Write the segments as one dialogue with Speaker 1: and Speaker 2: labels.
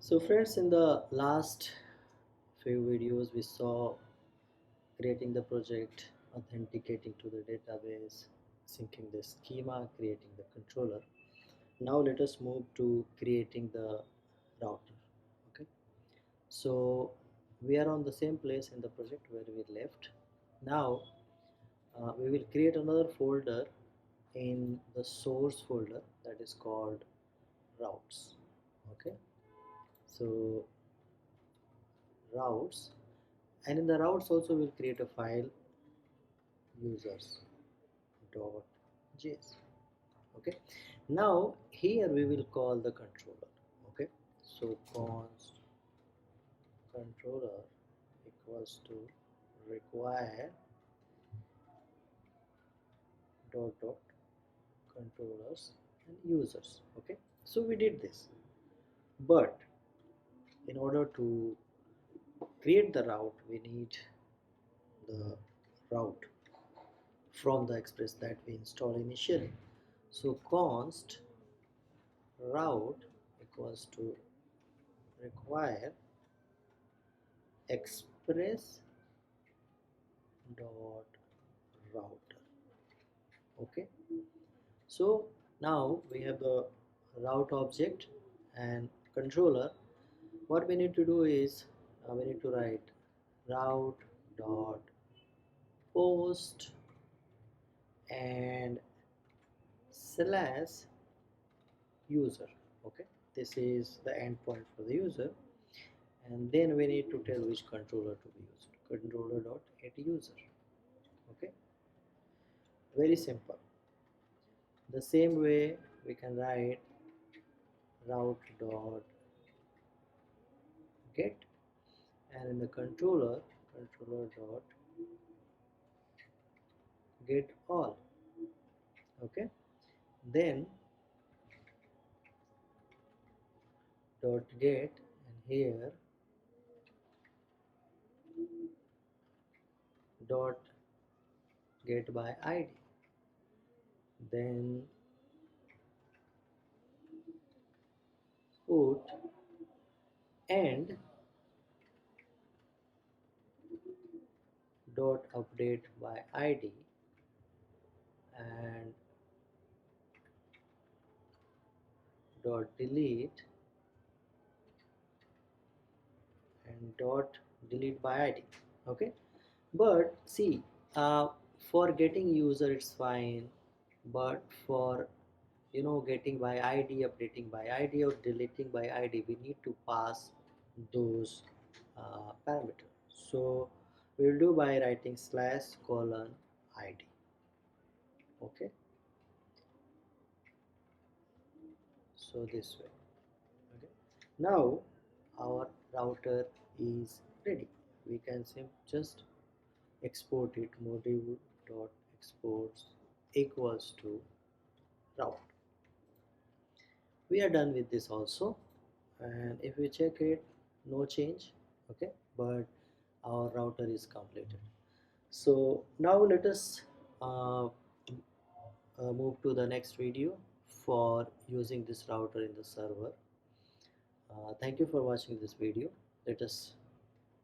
Speaker 1: So friends, in the last few videos we saw creating the project, authenticating to the database, syncing the schema, creating the controller. Now let us move to creating the router. Okay, so we are on the same place in the project where we left. Now we will create another folder in the source folder that is called routes. Okay, so routes, and in the routes also we'll create a file users.js. Okay, now here we will call the controller. Okay, so const controller equals to require dot controllers and users. Okay, so we did this, but in order to create the route we need the route from the express that we install initially. So const route equals to require express dot router. Okay, so now we have the route object and controller. What we need to do is we need to write route dot post and slash user. Okay, this is the endpoint for the user, and then we need to tell which controller to be used. Controller dot add user. Okay, very simple. The same way we can write route dot get, and in the controller dot get all. Okay, then dot get, and here dot get by id, then put and dot update by id and dot delete and dot delete by id. Okay, but see, for getting user it's fine, but for getting by id, updating by id, or deleting by id, we need to pass those parameters. So we'll do by writing slash colon id. Okay, so this way. Okay, now our router is ready. We can just export it. Module dot exports equals to route. We are done with this also, and if we check it, no change. Okay, but our router is completed. So now let us move to the next video for using this router in the server. Thank you for watching this video. Let us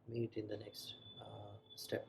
Speaker 1: meet in the next step.